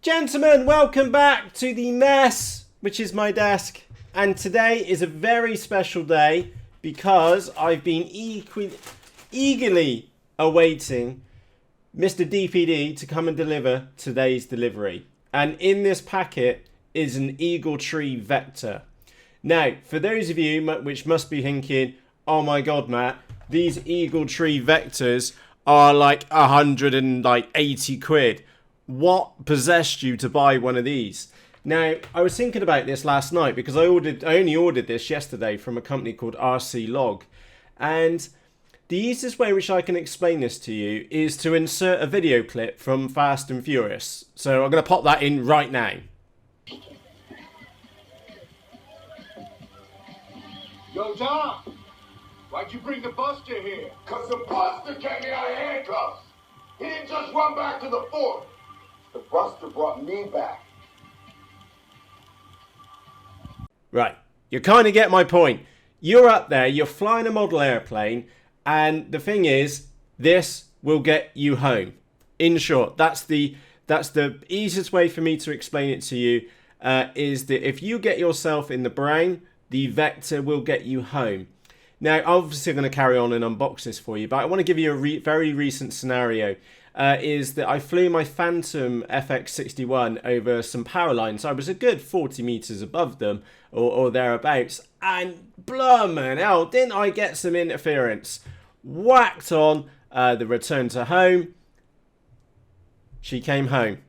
Gentlemen, welcome back to the mess, which is my desk. And today is a very special day because I've been eagerly awaiting Mr. DPD to come and deliver today's delivery. And in this packet is an EagleTree Vector. Now, for those of you which must be thinking, oh my god, Matt, these EagleTree Vectors are like 180 quid. What possessed you to buy one of these? Now, I was thinking about this last night because I only ordered this yesterday from a company called RC Log. And the easiest way which I can explain this to you is to insert a video clip from Fast and Furious. So I'm going to pop that in right now. Yo, Tom, why'd you bring the Buster here? Because the Buster kept me out of handcuffs. He didn't just run back to the fort. The Buster brought me back. Right, you kind of get my point. You're up there, you're flying a model airplane, and the thing is, this will get you home. In short, that's the easiest way for me to explain it to you, is that if you get yourself in the brain, the Vector will get you home. Now, obviously I'm going to carry on and unbox this for you, but I want to give you a very recent scenario. Is that I flew my Phantom FX-61 over some power lines. I was a good 40 meters above them or thereabouts, and blummin' hell, didn't I get some interference? Whacked on the return to home. She came home.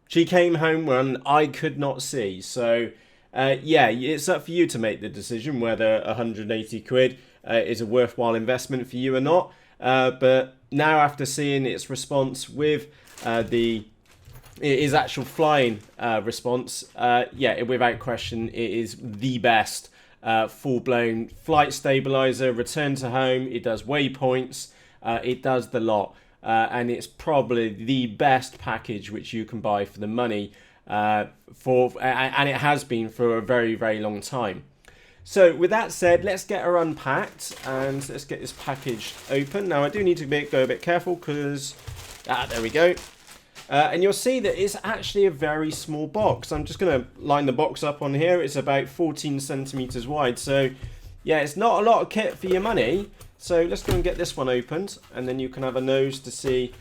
She came home when I could not see. So yeah, it's up for you to make the decision whether 180 quid is a worthwhile investment for you or not. But now, after seeing its response with its actual flying response, yeah, without question, it is the best full-blown flight stabilizer, return to home. It does waypoints, it does the lot, and it's probably the best package which you can buy for the money, and it has been for a very, very long time. So with that said, let's get her unpacked and let's get this package open. Now I do need to go a bit careful because, there we go. And you'll see that it's actually a very small box. I'm just going to line the box up on here. It's about 14 centimeters wide. So yeah, it's not a lot of kit for your money. So let's go and get this one opened, and then you can have a nose to see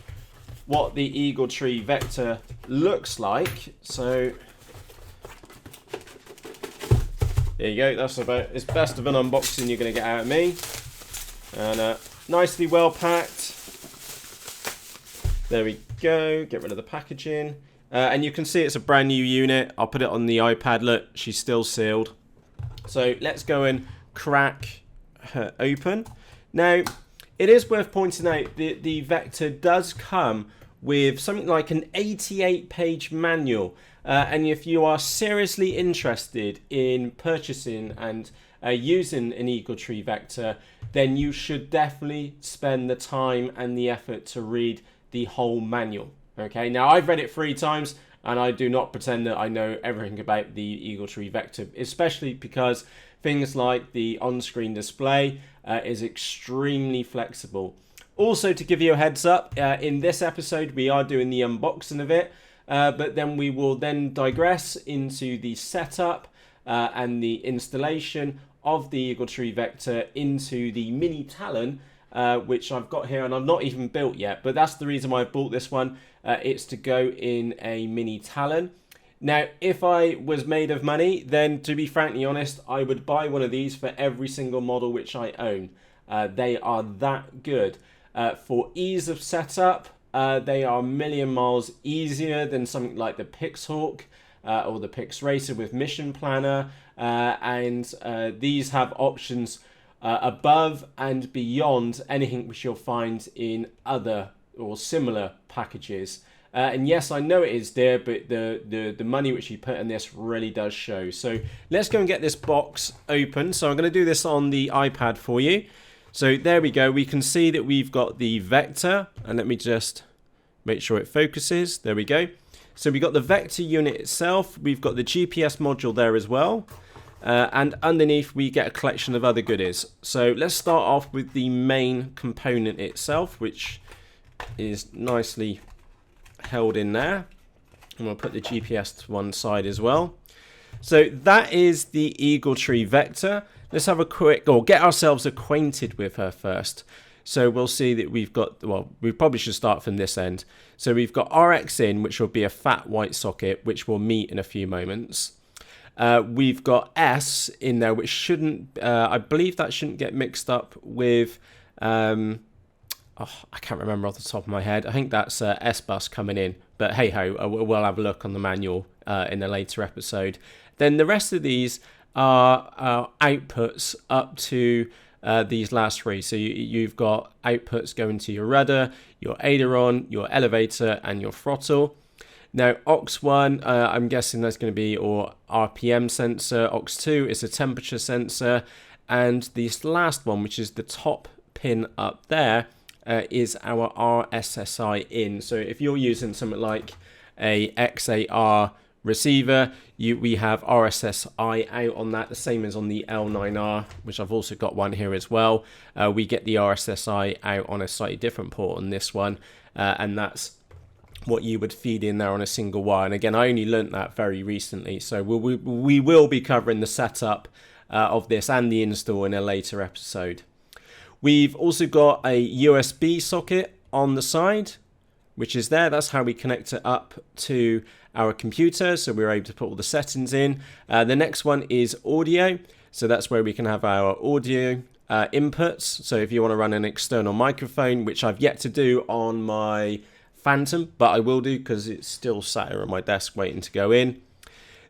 what the EagleTree Vector looks like. So there you go, that's about as best of an unboxing you're going to get out of me. And nicely well packed. There we go, get rid of the packaging. And you can see it's a brand new unit. I'll put it on the iPad, look, she's still sealed. So let's go and crack her open. Now, it is worth pointing out that the Vector does come with something like an 88-page manual. And if you are seriously interested in purchasing and using an EagleTree Vector, then you should definitely spend the time and the effort to read the whole manual. Okay, now I've read it 3 times and I do not pretend that I know everything about the EagleTree Vector, especially because things like the on-screen display is extremely flexible. Also, to give you a heads up, in this episode we are doing the unboxing of it. But then we will then digress into the setup and the installation of the EagleTree Vector into the Mini Talon, which I've got here and I've not even built yet. But that's the reason why I bought this one. It's to go in a Mini Talon. Now, if I was made of money, then to be frankly honest, I would buy one of these for every single model which I own. They are that good. For ease of setup, they are a million miles easier than something like the Pixhawk or the Pix Racer with Mission Planner, and these have options above and beyond anything which you'll find in other or similar packages. And yes, I know it is dear, but the money which you put in this really does show. So let's go and get this box open. So I'm going to do this on the iPad for you. So there we go. We can see that we've got the Vector, and let me just make sure it focuses. There we go. So we got the Vector unit itself. We've got the GPS module there as well. And underneath we get a collection of other goodies. So let's start off with the main component itself, which is nicely held in there. And we'll put the GPS to one side as well. So that is the EagleTree Vector. Let's have a quick, or get ourselves acquainted with her first. So we'll see that we've got, well, we probably should start from this end. So we've got RX in, which will be a fat white socket, which we'll meet in a few moments. We've got S in there, which shouldn't, I believe that shouldn't get mixed up with, I can't remember off the top of my head. I think that's S-bus coming in. But hey ho, we'll have a look on the manual in a later episode. Then the rest of these are outputs up to these last three. So you've got outputs going to your rudder, your aileron, your elevator, and your throttle. Now, aux1, I'm guessing that's going to be or RPM sensor. aux2 is a temperature sensor. And this last one, which is the top pin up there, is our RSSI in. So if you're using something like a XAR receiver, we have RSSI out on that, the same as on the L9R, which I've also got one here as well. We get the RSSI out on a slightly different port on this one, and that's what you would feed in there on a single wire. And again, I only learnt that very recently, so we will be covering the setup of this and the install in a later episode. We've also got a USB socket on the side, which is there. That's how we connect it up to our computer, so we're able to put all the settings in. The next one is audio, so that's where we can have our audio inputs. So if you want to run an external microphone, which I've yet to do on my Phantom, but I will do because it's still sat here on my desk waiting to go in.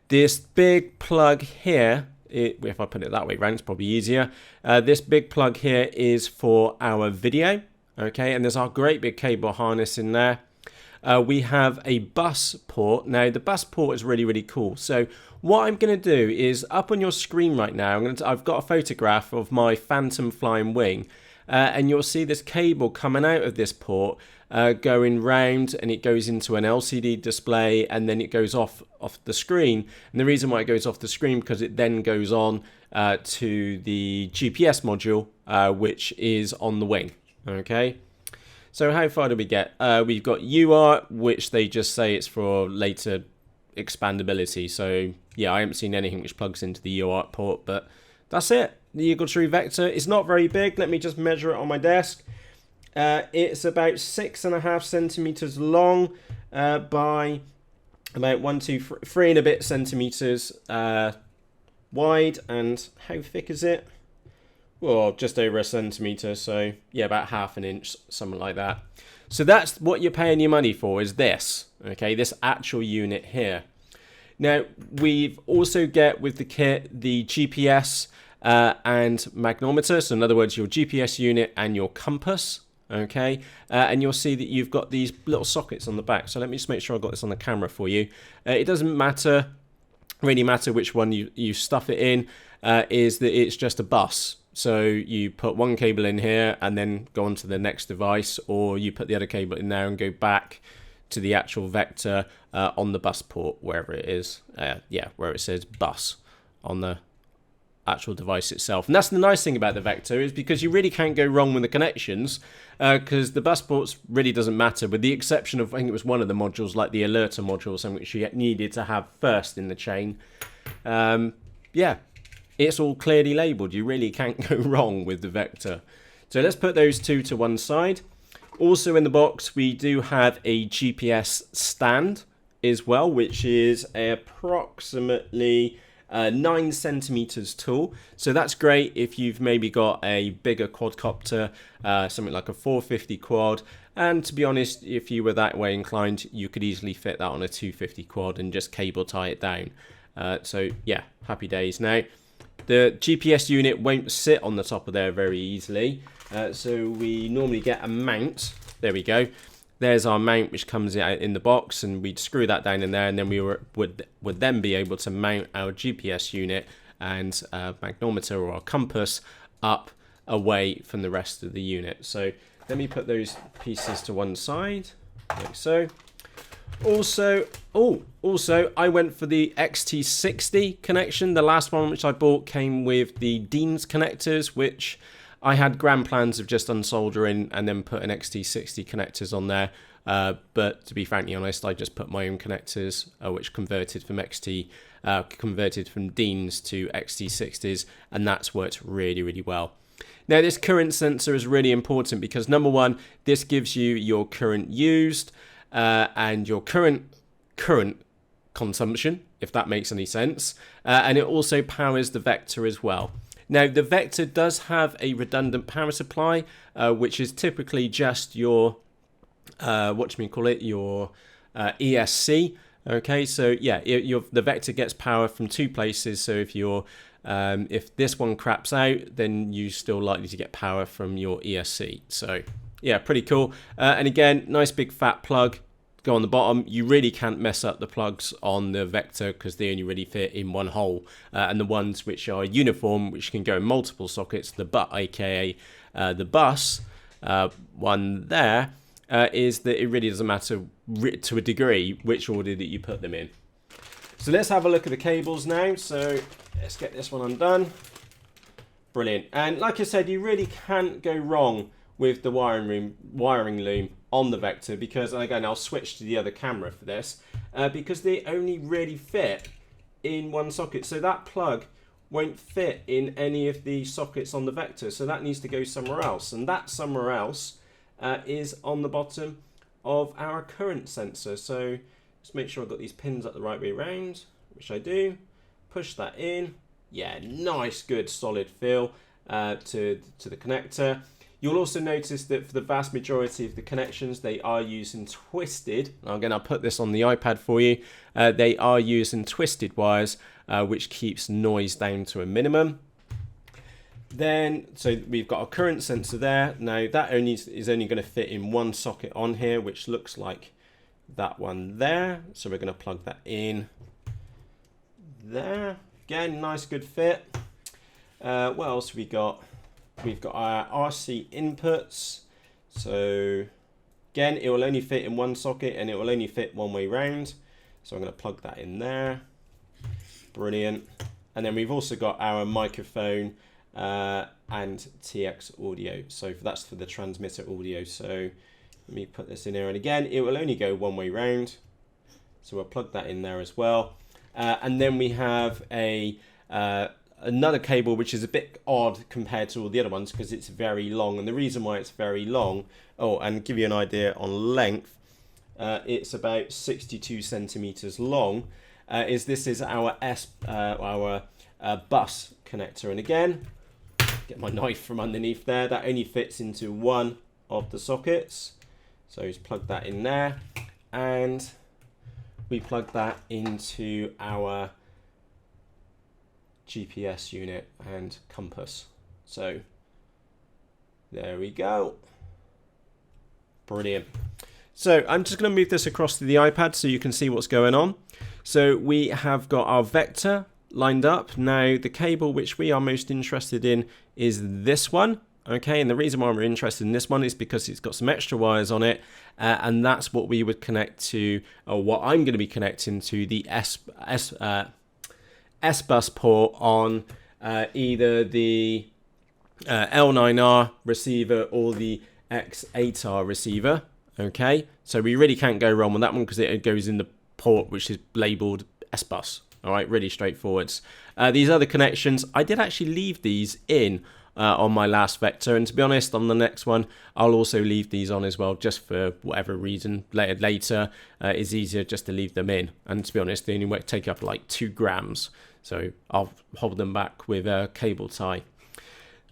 This big plug here, if I put it that way around, it's probably easier. This big plug here is for our video, okay, and there's our great big cable harness in there. We have a bus port. Now, the bus port is really, really cool. So what I'm going to do is, up on your screen right now, I've got a photograph of my Phantom flying wing, and you'll see this cable coming out of this port, going round, and it goes into an LCD display, and then it goes off the screen. And the reason why it goes off the screen, because it then goes on to the GPS module, which is on the wing. Okay, so how far do we get? We've got UART, which they just say it's for later expandability. So yeah, I haven't seen anything which plugs into the UART port, but that's it. The EagleTree Vector is not very big. Let me just measure it on my desk. It's about 6.5 centimeters long by about 3 and a bit centimeters wide. And how thick is it? Well, just over a centimeter. So yeah, about half an inch, something like that. So that's what you're paying your money for, is this. Okay, this actual unit here. Now, we've also get with the kit the GPS and magnometer. So in other words, your GPS unit and your compass. Okay, and you'll see that you've got these little sockets on the back. So let me just make sure I've got this on the camera for you. It doesn't really matter which one you stuff it in, is that it's just a bus. So you put one cable in here and then go on to the next device, or you put the other cable in there and go back to the actual Vector on the bus port, wherever it is. Yeah, where it says bus on the actual device itself. And that's the nice thing about the Vector, is because you really can't go wrong with the connections, because the bus ports really doesn't matter, with the exception of, I think it was one of the modules, like the alerter module, something which you needed to have first in the chain. Yeah, it's all clearly labelled. You really can't go wrong with the Vector. So let's put those two to one side. Also in the box, we do have a GPS stand as well, which is approximately 9 centimeters tall. So that's great if you've maybe got a bigger quadcopter, something like a 450 quad. And to be honest, if you were that way inclined, you could easily fit that on a 250 quad and just cable tie it down. So yeah, happy days. Now, the GPS unit won't sit on the top of there very easily. So we normally get a mount. There we go. There's our mount, which comes out in the box, and we'd screw that down in there, and then we would then be able to mount our GPS unit and magnometer or our compass up away from the rest of the unit. So let me put those pieces to one side, like so. Also, I went for the XT60 connection. The last one which I bought came with the Dean's connectors, which I had grand plans of just unsoldering and then putting XT60 connectors on there. But to be frankly honest, I just put my own connectors, which converted from Deans to XT60s, and that's worked really, really well. Now, this current sensor is really important because, number one, this gives you your current used and your current consumption, if that makes any sense, and it also powers the Vector as well. Now, the Vector does have a redundant power supply, which is typically just your your ESC. Okay, so yeah, the Vector gets power from two places. So if this one craps out, then you're still likely to get power from your ESC. So yeah, pretty cool. And again, nice big fat plug. Go on the bottom. You really can't mess up the plugs on the Vector because they only really fit in one hole. And the ones which are uniform, which can go in multiple sockets, the bus one there, is that it really doesn't matter to a degree which order that you put them in. So let's have a look at the cables now. So let's get this one undone. Brilliant. And like I said, you really can't go wrong with the wiring loom on the Vector, because, and again, I'll switch to the other camera for this, because they only really fit in one socket. So that plug won't fit in any of the sockets on the Vector, so that needs to go somewhere else, and that somewhere else is on the bottom of our current sensor. So just make sure I've got these pins up the right way around, which I do. Push that in. Yeah, nice, good, solid feel to the connector. You'll also notice that for the vast majority of the connections, they are using twisted. Again, I'll put this on the iPad for you. They are using twisted wires, which keeps noise down to a minimum. Then, so we've got our current sensor there. Now, that is only going to fit in one socket on here, which looks like that one there. So we're going to plug that in there. Again, nice, good fit. What else have we got? We've got our RC inputs. So again, it will only fit in one socket and it will only fit one way round. So I'm going to plug that in there. Brilliant. And then we've also got our microphone and TX audio. So that's for the transmitter audio. So let me put this in here. And again, it will only go one way round. So we'll plug that in there as well. And then we have another cable which is a bit odd compared to all the other ones because it's very long, and the reason why it's very long, and give you an idea on length, it's about 62 centimeters long, this is our bus connector. And again, get my knife from underneath there, that only fits into one of the sockets, so just plug that in there, and we plug that into our GPS unit and compass. So there we go. Brilliant. So I'm just going to move this across to the iPad so you can see what's going on. So we have got our Vector lined up. Now the cable which we are most interested in is this one. Okay, and the reason why we're interested in this one is because it's got some extra wires on it, and that's what we would connect to, or what I'm going to be connecting to the S-Bus port on either the L9R receiver or the X8R receiver. Okay, so we really can't go wrong with that one because it goes in the port which is labeled S-Bus. All right, really straightforward. These other connections, I did actually leave these in on my last Vector, and to be honest, on the next one I'll also leave these on as well, just for whatever reason. Later it's easier just to leave them in, and to be honest they only take up like 2 grams, so I'll hold them back with a cable tie.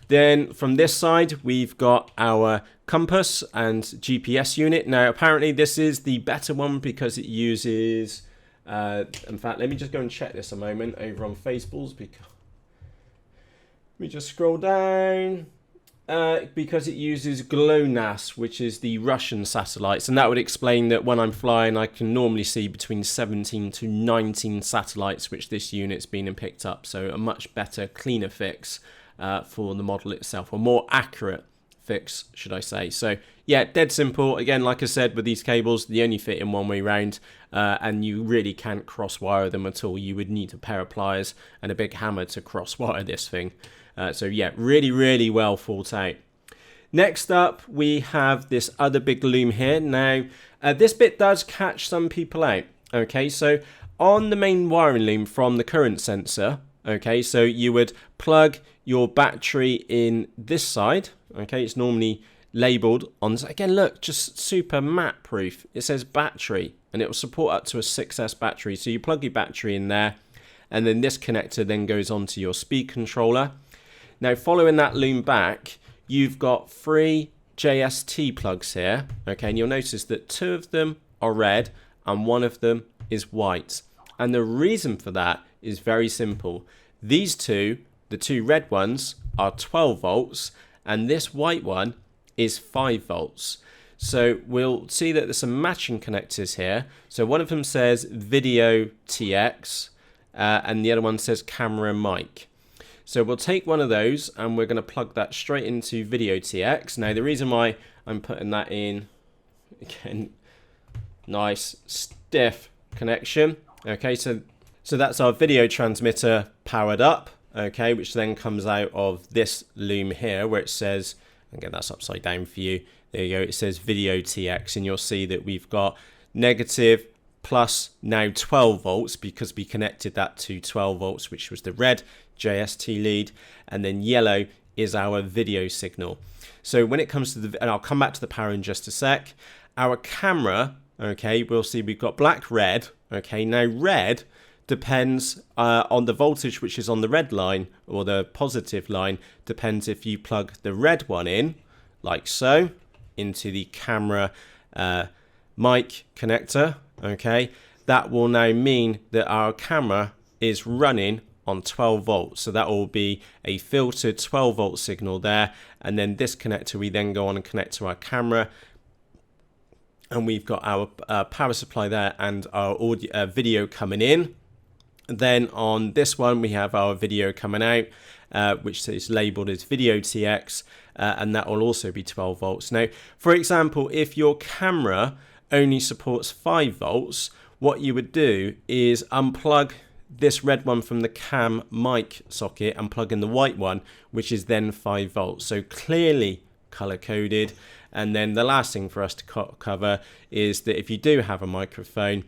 Then from this side we've got our compass and GPS unit. Now apparently this is the better one because it uses in fact, let me just go and check this a moment over on Faceballs, because let me just scroll down, because it uses GLONASS, which is the Russian satellites, and that would explain that when I'm flying I can normally see between 17 to 19 satellites which this unit's been and picked up, so a much better, cleaner fix for the model itself, or more accurate fix, should I say. So yeah, dead simple. Again, like I said, with these cables, they only fit in one way round, and you really can't cross wire them at all. You would need a pair of pliers and a big hammer to cross wire this thing. So yeah, really well thought out. Next up, we have this other big loom here. Now, this bit does catch some people out. Okay, so on the main wiring loom from the current sensor, okay, so you would plug your battery in this side. Okay, it's normally labeled on this. Again, look, just super matte proof. It says battery, and it will support up to a 6S battery. So you plug your battery in there, and then this connector then goes onto your speed controller. Now, following that loom back, you've got 3 Jst plugs here. Okay, and you'll notice that 2 of them are red and 1 of them is white. And the reason for that is very simple. These two, the 2 red ones, are 12 volts, and this white one is 5 volts. So we'll see that there's some matching connectors here. So one of them says video TX, and the other one says camera mic. So we'll take one of those and we're going to plug that straight into video TX. Now the reason why I'm putting that in, again, nice stiff connection. Okay, so that's our video transmitter powered up, okay, which then comes out of this loom here where it says, again, that's upside down for you. There you go, it says video TX, and you'll see that we've got negative plus now 12 volts because we connected that to 12 volts, which was the red JST lead, and then yellow is our video signal. So when it comes to the, and I'll come back to the power in just a sec, our camera, okay, we'll see we've got black, red, okay, now red depends on the voltage which is on the red line, or the positive line, depends if you plug the red one in, like so, into the camera mic connector, okay, that will now mean that our camera is running on 12 volts. So that will be a filtered 12 volt signal there, and then this connector we then go on and connect to our camera, and we've got our power supply there and our audio, video coming in. Then on this one we have our video coming out, which is labeled as video TX, and that will also be 12 volts. Now, for example, if your camera only supports 5 volts, what you would do is unplug this red one from the cam mic socket and plug in the white one, which is then 5 volts. So clearly color coded. And then the last thing for us to cover is that if you do have a microphone,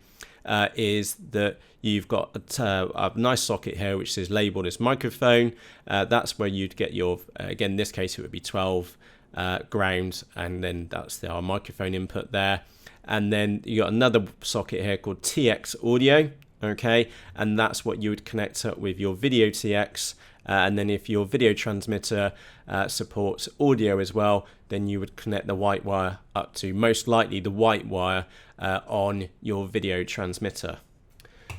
is that you've got a nice socket here which is labeled as microphone. That's where you'd get your, again, in this case it would be 12 ground, and then that's our microphone input there. And then you got another socket here called TX audio, okay, and that's what you would connect up with your video TX. And then if your video transmitter supports audio as well, then you would connect the white wire up to, most likely, the white wire on your video transmitter.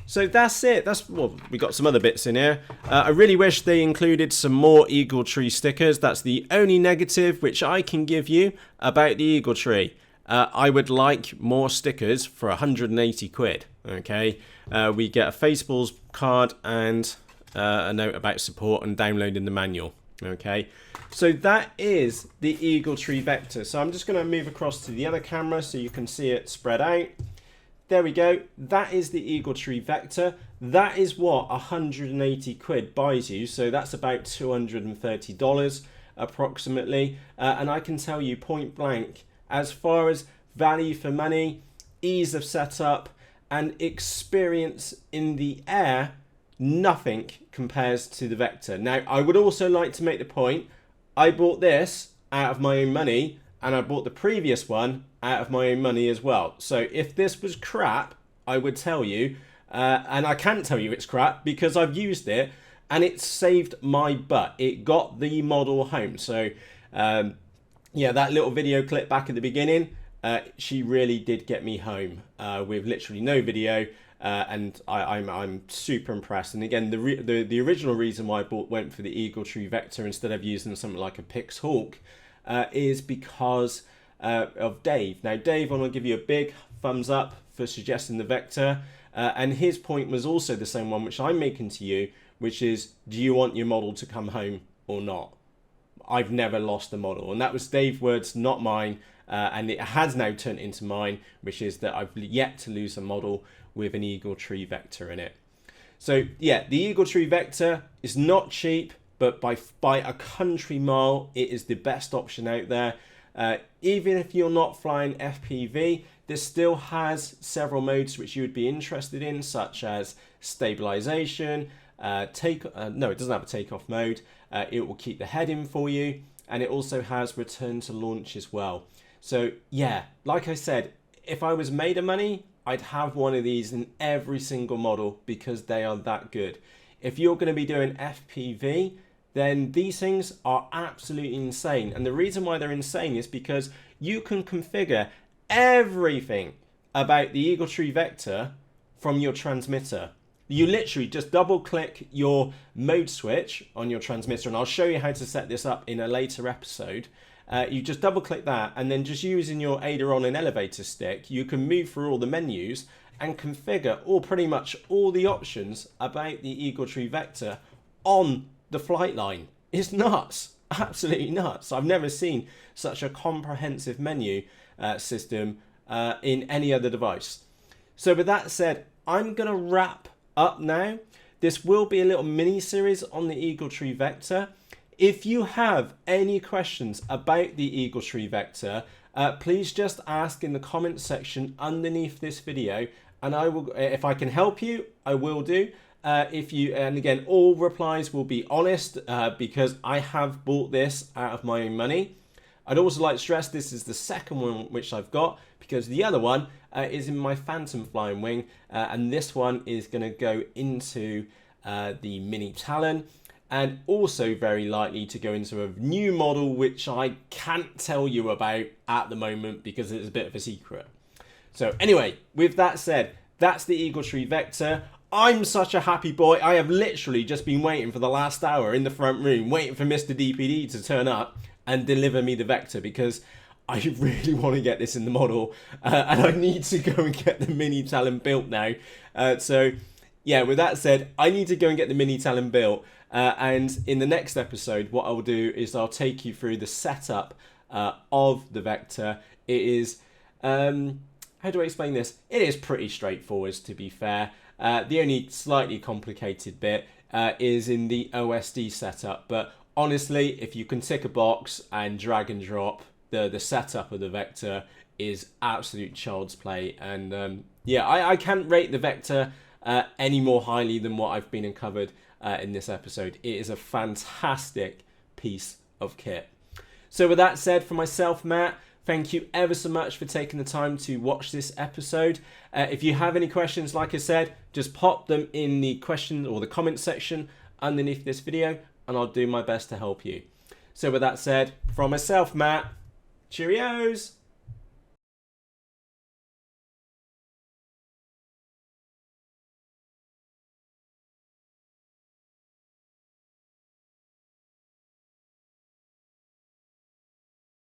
So that's it. Well, we got some other bits in here. I really wish they included some more EagleTree stickers. That's the only negative which I can give you about the EagleTree. I would like more stickers for 180 quid. Okay, we get a Faceballs card and a note about support and downloading the manual. Okay, so that is the EagleTree Vector. So I'm just going to move across to the other camera so you can see it spread out. There we go. That is the EagleTree Vector. That is what 180 quid buys you. So that's about $230 approximately. And I can tell you point blank, as far as value for money, ease of setup, and experience in the air, nothing compares to the Vector. Now, I would also like to make the point, I bought this out of my own money, and I bought the previous one out of my own money as well. So if this was crap, I would tell you, and I can't tell you it's crap because I've used it, and it saved my butt. It got the model home. So yeah, that little video clip back at the beginning, she really did get me home with literally no video, and I'm super impressed. And again, the original reason why I went for the EagleTree Vector instead of using something like a Pix Hawk is because of Dave. Now, Dave, I want to give you a big thumbs up for suggesting the Vector, and his point was also the same one which I'm making to you, which is, do you want your model to come home or not? I've never lost a model. And that was Dave's words, not mine. And it has now turned into mine, which is that I've yet to lose a model with an EagleTree Vector in it. So yeah, the EagleTree Vector is not cheap, but by a country mile, it is the best option out there. Even if you're not flying FPV, this still has several modes which you would be interested in, such as stabilization, no, it doesn't have a takeoff mode. It will keep the head in for you, and it also has return to launch as well. So yeah, like I said, if I was made of money, I'd have one of these in every single model because they are that good. If you're going to be doing FPV, then these things are absolutely insane. And the reason why they're insane is because you can configure everything about the EagleTree Vector from your transmitter. You literally just double click your mode switch on your transmitter, and I'll show you how to set this up in a later episode. You just double click that, and then just using your aileron and elevator stick, you can move through all the menus and configure pretty much all the options about the EagleTree Vector on the flight line. It's nuts, absolutely nuts. I've never seen such a comprehensive menu system in any other device. So with that said, I'm gonna wrap up now. This will be a little mini series on the EagleTree Vector. If you have any questions about the EagleTree Vector, please just ask in the comments section underneath this video, and I will, if I can help you, I will do. And again, all replies will be honest because I have bought this out of my own money. I'd also like to stress this is the second one which I've got, because the other one is in my Phantom flying wing, and this one is going to go into the Mini Talon, and also very likely to go into a new model which I can't tell you about at the moment because it's a bit of a secret. So anyway, with that said, that's the EagleTree Vector. I'm such a happy boy. I have literally just been waiting for the last hour in the front room, waiting for Mr. DPD to turn up and deliver me the Vector, because I really want to get this in the model, and I need to go and get the Mini Talon built now. So yeah, with that said, I need to go and get the Mini Talon built, and in the next episode, what I'll do is I'll take you through the setup of the Vector. It is, how do I explain this? It is pretty straightforward, to be fair. The only slightly complicated bit is in the OSD setup, but honestly, if you can tick a box and drag and drop, the setup of the Vector is absolute child's play. And yeah, I can't rate the Vector any more highly than what I've been uncovered in this episode. It is a fantastic piece of kit. So with that said, for myself, Matt, thank you ever so much for taking the time to watch this episode. If you have any questions, like I said, just pop them in the question or the comment section underneath this video, and I'll do my best to help you. So with that said, from myself, Matt, cheerios!